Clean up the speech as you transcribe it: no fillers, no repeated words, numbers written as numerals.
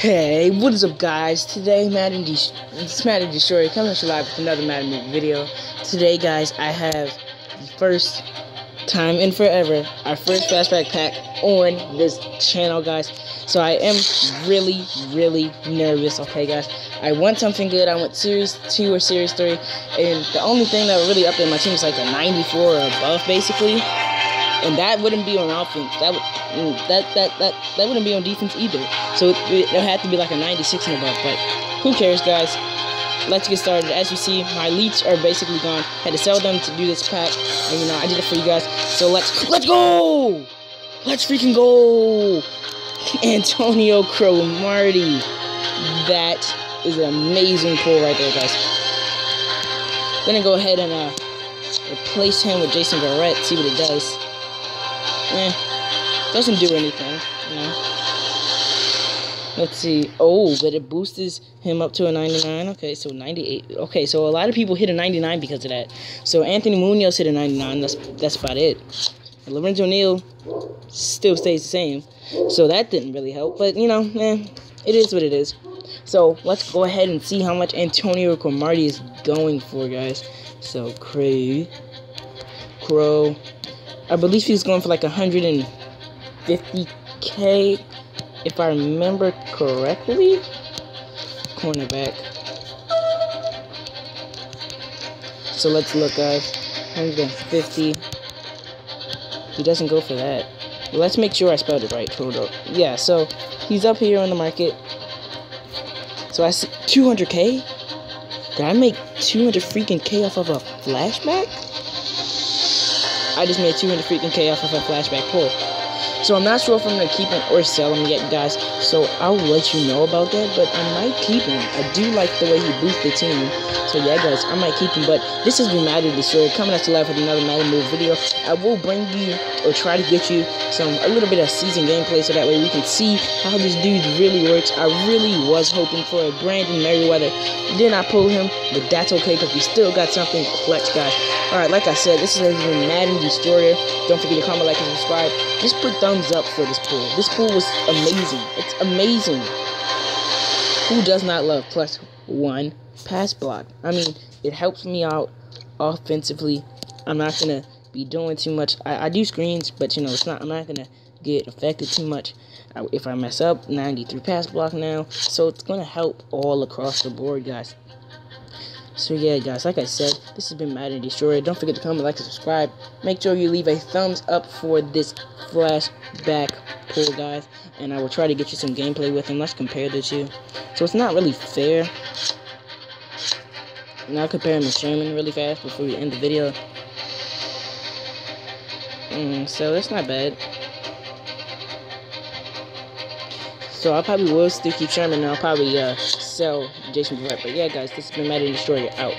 Hey, what is up, guys? Today, it's Madden Destroyer coming at you live with another Madden Movie video. Today, guys, I have the first time in forever, our first flashback pack on this channel, guys. So I am really nervous, okay, guys? I want something good. I want Series 2 or Series 3, and the only thing that would really up in my team is like a 94 or above, basically. And that wouldn't be on offense. That wouldn't be on defense either. So it had to be like a 96 and above. But who cares, guys? Let's get started. As you see, my leads are basically gone. Had to sell them to do this pack, and I did it for you guys. So let's go! Let's freaking go! Antonio Cromartie. That is an amazing pull right there, guys. Gonna go ahead and replace him with Jason Garrett. See what it does. Doesn't do anything, Let's see. Oh, but it boosts him up to a 99. Okay, so 98. Okay, so a lot of people hit a 99 because of that. So Anthony Munoz hit a 99. That's about it. And Lorenzo Neal still stays the same. So that didn't really help. But, it is what it is. So let's go ahead and see how much Antonio Cromartie is going for, guys. So Crow. I believe he's going for like 150K, if I remember correctly. Cornerback. So let's look, guys. 150. He doesn't go for that. Let's make sure I spelled it right. Hold up. Yeah, so he's up here on the market. So I see 200K. Did I make 200 freaking K off of a flashback? I just made 200 freaking K off of a flashback pull. So I'm not sure if I'm going to keep him or sell him yet, guys. So I'll let you know about that. But I might keep him. I do like the way he boosts the team. So yeah, guys, I might keep him. But this has been Madden Destroyer coming at you live with another Madden Move video. I will bring you or try to get you a little bit of season gameplay so that way we can see how this dude really works. I really was hoping for a Brandon Merriweather. Did not pull him, but that's okay because we still got something clutch, guys. Alright, like I said, this has been Madden Destroyer. Don't forget to comment, like, and subscribe. Just put thumbs up for this pull. This pull was amazing. It's amazing. Who does not love +1 pass block? I mean, it helps me out offensively. I'm not going to be doing too much. I do screens, but, I'm not going to get affected too much. If I mess up, 93 pass block now. So it's going to help all across the board, guys. So yeah, guys, like I said, this has been Madden Destroyer. Don't forget to comment, like, and subscribe. Make sure you leave a thumbs up for this flashback pull, guys. And I will try to get you some gameplay with him. Let's compare the two. So it's not really fair. And I'll compare him to Sherman really fast before we end the video. So that's not bad. So I probably will still keep Sherman, and I'll probably sell Jason Garrett. But yeah, guys, this has been Madden Destroyer out.